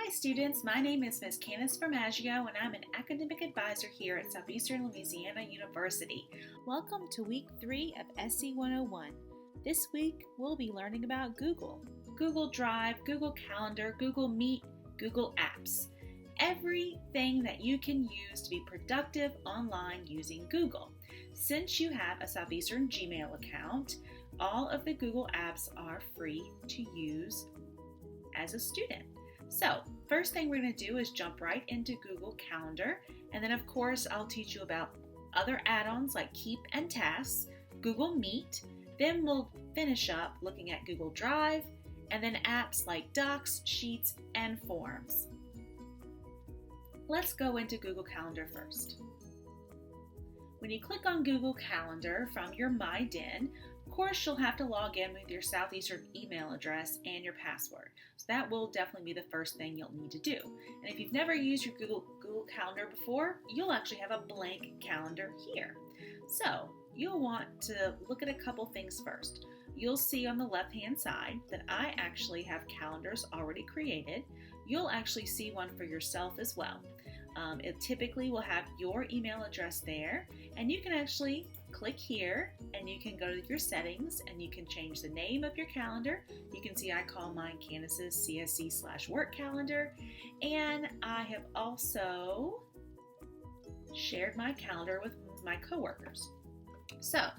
Hi students, my name is Ms. Candice Formaggio and I'm an academic advisor here at Southeastern Louisiana University. Welcome to week 3 of SC 101. This week we'll be learning about Google Drive, Google Calendar, Google Meet, Google Apps. Everything that you can use to be productive online using Google. Since you have a Southeastern Gmail account, all of the Google apps are free to use as a student. So, first thing we're going to do is jump right into Google Calendar, and then of course I'll teach you about other add-ons like Keep and Tasks, Google Meet, then we'll finish up looking at Google Drive, and then apps like Docs, Sheets, and Forms. Let's go into Google Calendar first. When you click on Google Calendar from your MyDen, of course you'll have to log in with your Southeastern email address and your password. So that will definitely be the first thing you'll need to do. And if you've never used your Google Calendar before, you'll actually have a blank calendar here. So you'll want to look at a couple things first. You'll see on the left-hand side that I actually have calendars already created. You'll actually see one for yourself as well. It typically will have your email address there, and you can actually click here and you can go to your settings and you can change the name of your calendar. You can see I call mine Candace's CSC/work calendar, and I have also shared my calendar with my coworkers. So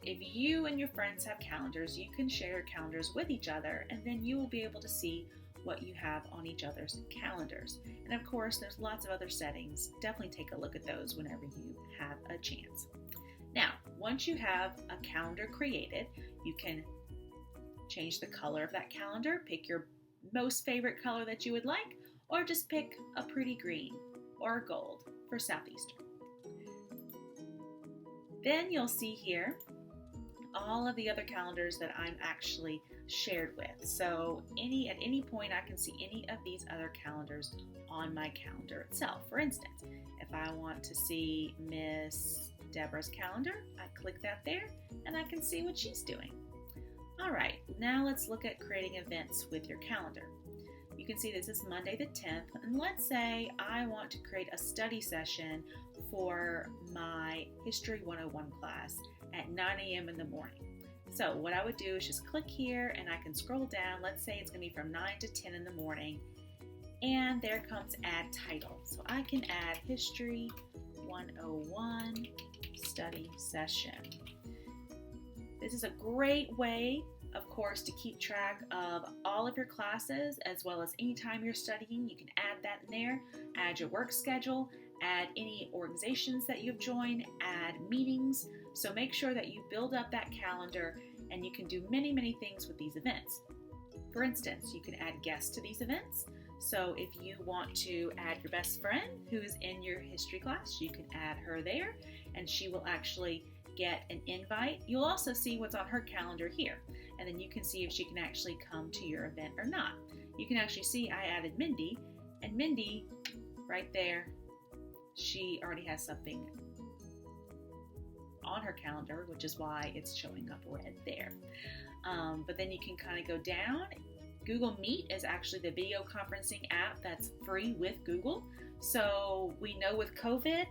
if you and your friends have calendars, you can share your calendars with each other, and then you will be able to see what you have on each other's calendars. And of course, there's lots of other settings. Definitely take a look at those whenever you have a chance. Now, once you have a calendar created, you can change the color of that calendar, pick your most favorite color that you would like, or just pick a pretty green or gold for Southeastern. Then you'll see here all of the other calendars that I'm actually shared with. So at any point I can see any of these other calendars on my calendar itself. For instance, if I want to see Miss Deborah's calendar, I click that there and I can see what she's doing. All right, now let's look at creating events with your calendar. You can see this is Monday the 10th, and let's say I want to create a study session for my History 101 class at 9 a.m. in the morning. So what I would do is just click here and I can scroll down. Let's say it's going to be from 9 to 10 in the morning, and there comes add title. So I can add History 101 study session. This is a great way, of course, to keep track of all of your classes, as well as anytime you're studying. You can add that in there, add your work schedule, add any organizations that you've joined, add meetings. So make sure that you build up that calendar, and you can do many, many things with these events. For instance, you can add guests to these events. So if you want to add your best friend who's in your history class, you can add her there, and she will actually get an invite. You'll also see what's on her calendar here, and then you can see if she can actually come to your event or not. You can actually see I added Mindy, and Mindy right there, she already has something on her calendar, which is why it's showing up red there. But then you can kind of go down. Google Meet is actually the video conferencing app that's free with Google. So we know with COVID,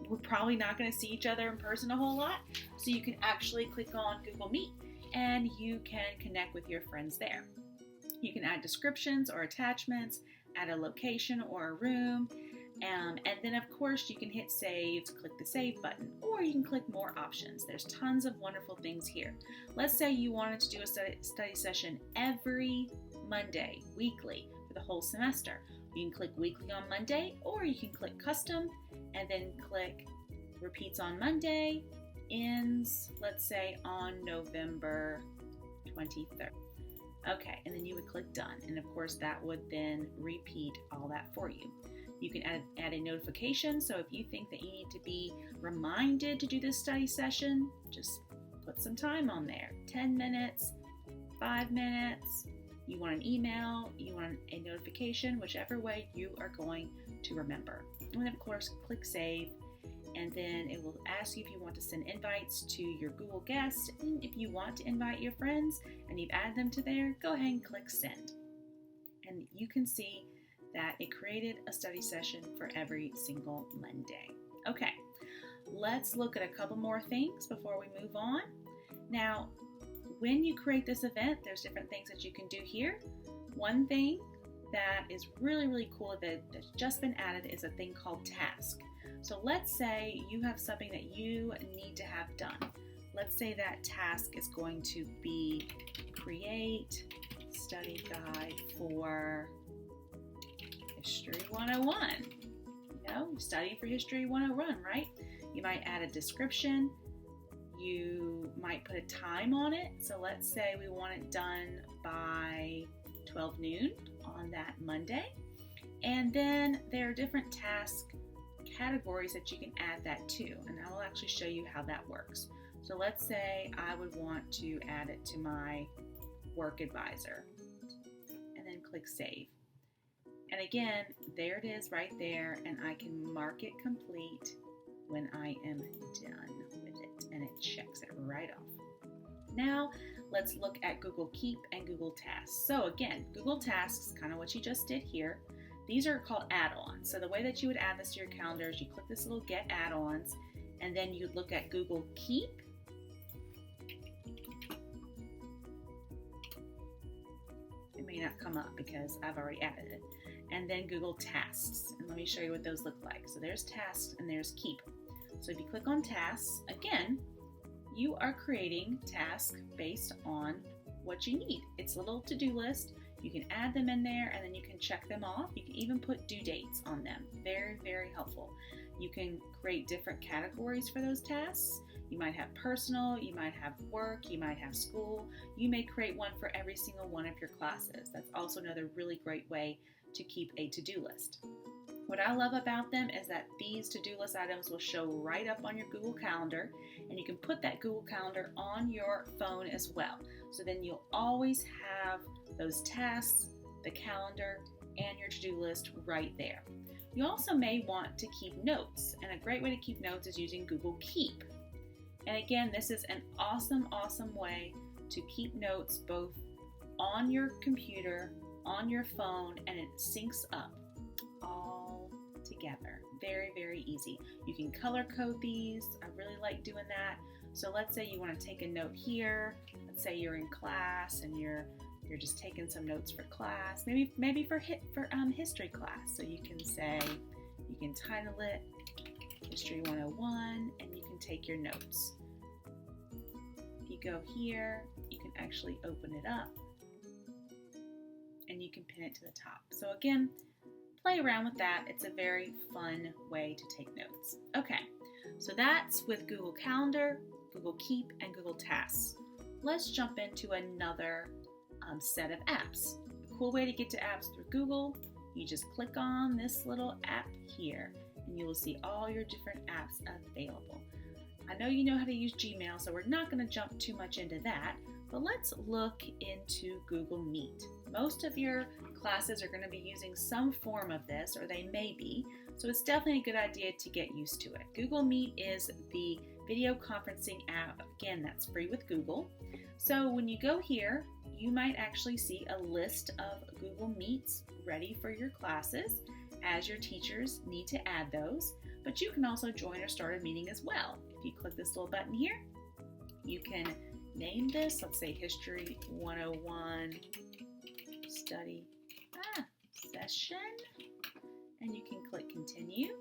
we're probably not going to see each other in person a whole lot. So you can actually click on Google Meet and you can connect with your friends there. You can add descriptions or attachments, add a location or a room, and then of course you can hit save, click the save button, or you can click more options. There's tons of wonderful things here. Let's say you wanted to do a study session every Monday, weekly, for the whole semester. You can click weekly on Monday, or you can click custom and then click repeats on Monday, ends, let's say, on November 23rd. Okay, and then you would click done, and of course that would then repeat all that for you. You can add a notification, so if you think that you need to be reminded to do this study session, just put some time on there. 10 minutes, 5 minutes, you want an email, you want a notification, whichever way you are going to remember. And then of course, click save, and then it will ask you if you want to send invites to your Google guests. And if you want to invite your friends and you've added them to there, go ahead and click send. And you can see that it created a study session for every single Monday. Okay, let's look at a couple more things before we move on. Now, when you create this event, there's different things that you can do here. One thing that is really, really cool that's just been added is a thing called task. So let's say you have something that you need to have done. Let's say that task is going to be create study guide for History 101. You know, study for History 101, right? You might add a description. You might put a time on it. So let's say we want it done by 12 noon on that Monday. And then there are different task categories that you can add that to. And I'll actually show you how that works. So let's say I would want to add it to my work advisor. And then click save. And again, there it is right there. And I can mark it complete when I am done with it. And it checks it right off. Now, let's look at Google Keep and Google Tasks. So again, Google Tasks, kind of what you just did here. These are called add-ons. So the way that you would add this to your calendar is you click this little Get Add-ons, and then you'd look at Google Keep. It may not come up because I've already added it. And then Google Tasks. And let me show you what those look like. So there's Tasks and there's Keep. So if you click on Tasks, again, you are creating tasks based on what you need. It's a little to-do list. You can add them in there and then you can check them off. You can even put due dates on them. Very, very helpful. You can create different categories for those tasks. You might have personal, you might have work, you might have school. You may create one for every single one of your classes. That's also another really great way to keep a to-do list. What I love about them is that these to-do list items will show right up on your Google Calendar, and you can put that Google Calendar on your phone as well. So then you'll always have those tasks, the calendar, and your to-do list right there. You also may want to keep notes, and a great way to keep notes is using Google Keep. And again, this is an awesome, awesome way to keep notes both on your computer, on your phone, and it syncs up all together. Very, very easy. You can color code these. I really like doing that. So let's say you want to take a note here. Let's say you're in class and you're just taking some notes for class, maybe for history class. So you can say, you can title it History 101, and you can take your notes. If you go here, you can actually open it up and you can pin it to the top. So again, play around with that. It's a very fun way to take notes. Okay, so that's with Google Calendar, Google Keep, and Google Tasks. Let's jump into another set of apps. A cool way to get to apps through Google, you just click on this little app here and you will see all your different apps available. I know you know how to use Gmail, so we're not going to jump too much into that, but let's look into Google Meet. Most of your classes are going to be using some form of this, or they may be, so it's definitely a good idea to get used to it. Google Meet is the video conferencing app. Again, that's free with Google. So when you go here, you might actually see a list of Google Meets ready for your classes, as your teachers need to add those, but you can also join or start a meeting as well. If you click this little button here, you can name this, let's say History 101 study session, and you can click continue,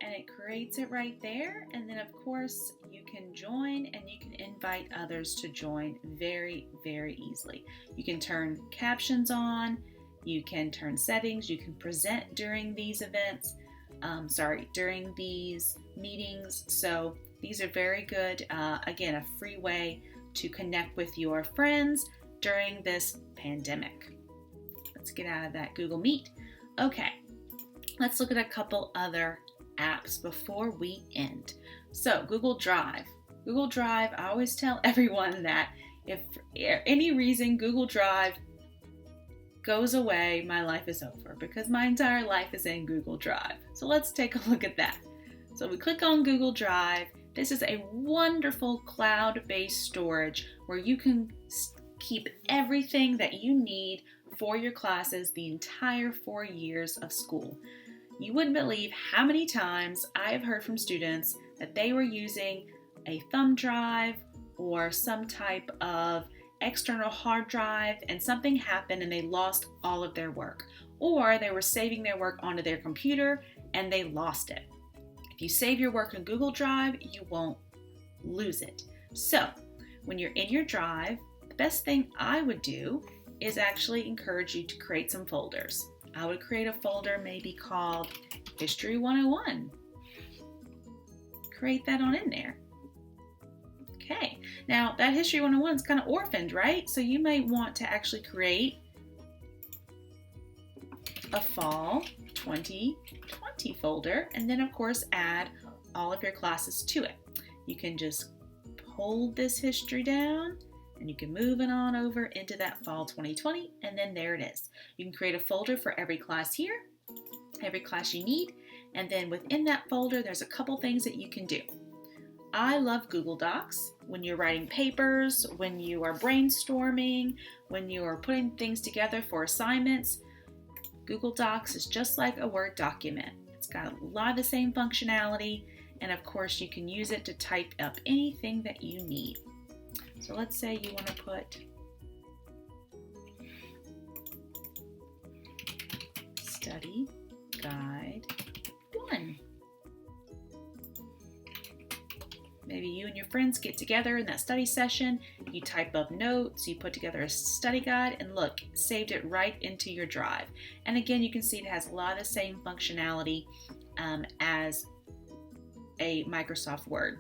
and it creates it right there. And then of course you can join and you can invite others to join very, very easily. You can turn captions on, you can turn settings, you can present during these events, during these meetings. So these are very good. Again, a free way to connect with your friends during this pandemic. Let's get out of that Google Meet. Okay, let's look at a couple other apps before we end. So Google Drive. Google Drive, I always tell everyone that if for any reason Google Drive goes away, my life is over, because my entire life is in Google Drive. So let's take a look at that. So we click on Google Drive. This is a wonderful cloud-based storage where you can keep everything that you need for your classes the entire 4 years of school. You wouldn't believe how many times I have heard from students that they were using a thumb drive or some type of external hard drive and something happened and they lost all of their work. Or they were saving their work onto their computer and they lost it. If you save your work in Google Drive, you won't lose it. So when you're in your drive, the best thing I would do is actually encourage you to create some folders. I would create a folder maybe called History 101. Create that on in there. Okay, now that History 101 is kind of orphaned, right? So you may want to actually create a Fall 2020 folder and then of course add all of your classes to it. You can just hold this history down and you can move it on over into that Fall 2020 and then there it is. You can create a folder for every class here, every class you need, and then within that folder there's a couple things that you can do. I love Google Docs when you're writing papers, when you are brainstorming, when you are putting things together for assignments. Google Docs is just like a Word document. It's got a lot of the same functionality, and of course you can use it to type up anything that you need. So let's say you want to put Study Guide 1. Maybe you and your friends get together in that study session, you type up notes, you put together a study guide, and look, saved it right into your drive. And again, you can see it has a lot of the same functionality as a Microsoft Word.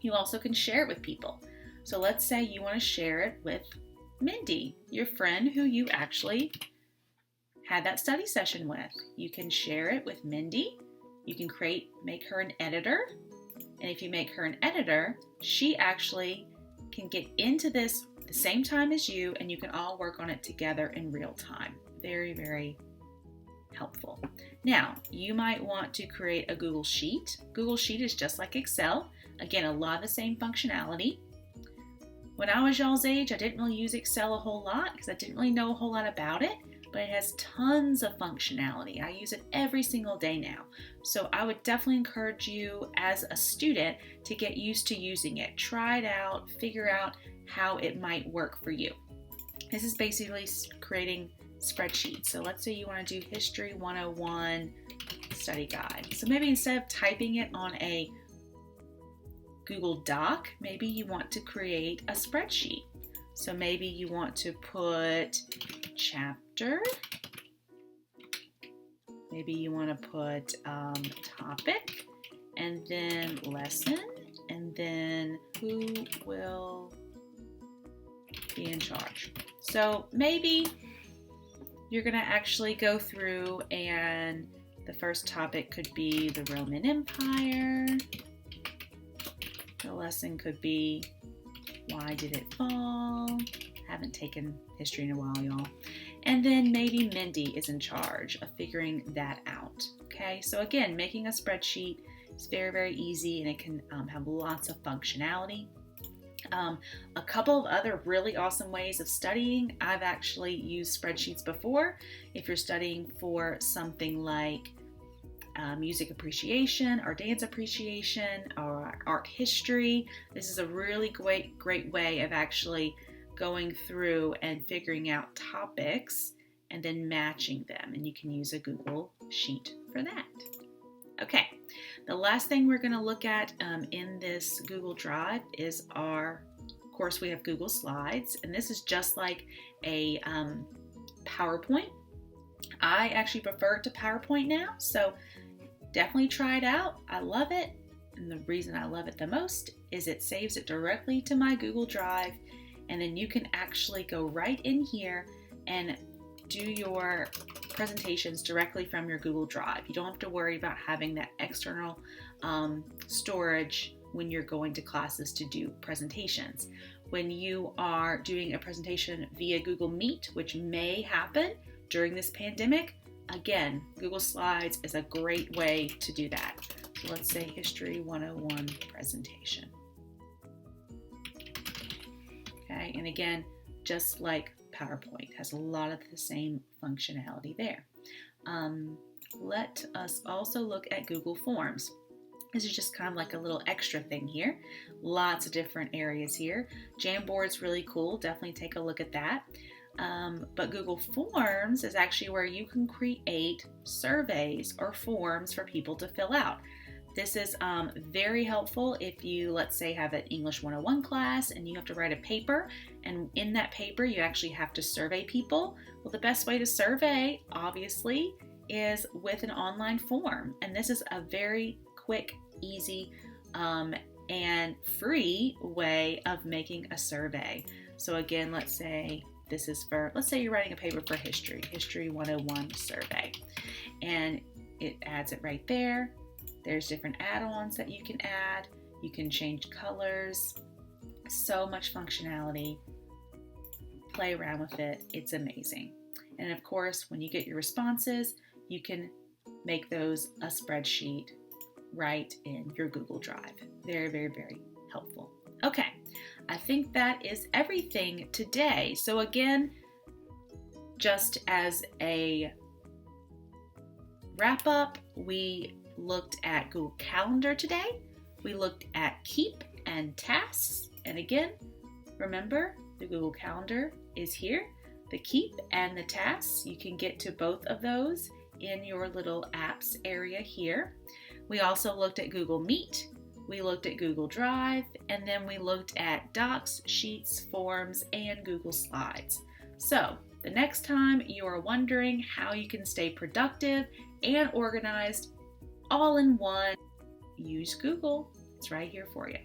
You also can share it with people. So let's say you want to share it with Mindy, your friend who you actually had that study session with. You can share it with Mindy. You can make her an editor. And if you make her an editor, she actually can get into this the same time as you, and you can all work on it together in real time. Very, very helpful. Now, you might want to create a Google Sheet. Google Sheet is just like Excel. Again, a lot of the same functionality. When I was y'all's age, I didn't really use Excel a whole lot because I didn't really know a whole lot about it, but it has tons of functionality. I use it every single day now. So I would definitely encourage you as a student to get used to using it. Try it out, figure out how it might work for you. This is basically creating spreadsheets. So let's say you want to do History 101 study guide. So maybe instead of typing it on a Google Doc, maybe you want to create a spreadsheet. So maybe you want to put chapter, maybe you want to put topic, and then lesson, and then who will be in charge. So maybe you're going to actually go through and the first topic could be the Roman Empire. The lesson could be why did it fall? Haven't taken history in a while, y'all. And then maybe Mindy is in charge of figuring that out. Okay, so again, making a spreadsheet is very, very easy and it can have lots of functionality. A couple of other really awesome ways of studying. I've actually used spreadsheets before. If you're studying for something like music appreciation or dance appreciation or art history, this is a really great way of actually going through and figuring out topics and then matching them, and you can use a Google Sheet for that. Okay, the last thing we're going to look at in this Google Drive is of course, we have Google Slides, and this is just like a PowerPoint. I actually prefer it to PowerPoint now, so definitely try it out. I love it, and the reason I love it the most is it saves it directly to my Google Drive, and then you can actually go right in here and do your presentations directly from your Google Drive. You don't have to worry about having that external storage when you're going to classes to do presentations. When you are doing a presentation via Google Meet, which may happen during this pandemic, again, Google Slides is a great way to do that. So let's say History 101 presentation. Okay, and again, just like PowerPoint. It has a lot of the same functionality there. Let us also look at Google Forms. This is just kind of like a little extra thing here. Lots of different areas here. Jamboard's really cool. Definitely take a look at that. But Google Forms is actually where you can create surveys or forms for people to fill out. This is very helpful if you, let's say, have an English 101 class and you have to write a paper, and in that paper you actually have to survey people. Well, the best way to survey, obviously, is with an online form. And this is a very quick, easy, and free way of making a survey. So again, let's say you're writing a paper for History 101 survey. And it adds it right there. There's different add-ons that you can add. You can change colors. So much functionality. Play around with it. It's amazing. And of course, when you get your responses, you can make those a spreadsheet right in your Google Drive. Very, very, very helpful. Okay, I think that is everything today. So again, just as a wrap up, we looked at Google Calendar today. We looked at Keep and Tasks. And again, remember, the Google Calendar is here. The Keep and the Tasks, you can get to both of those in your little apps area here. We also looked at Google Meet, we looked at Google Drive, and then we looked at Docs, Sheets, Forms, and Google Slides. So the next time you are wondering how you can stay productive and organized all in one, use Google. It's right here for you.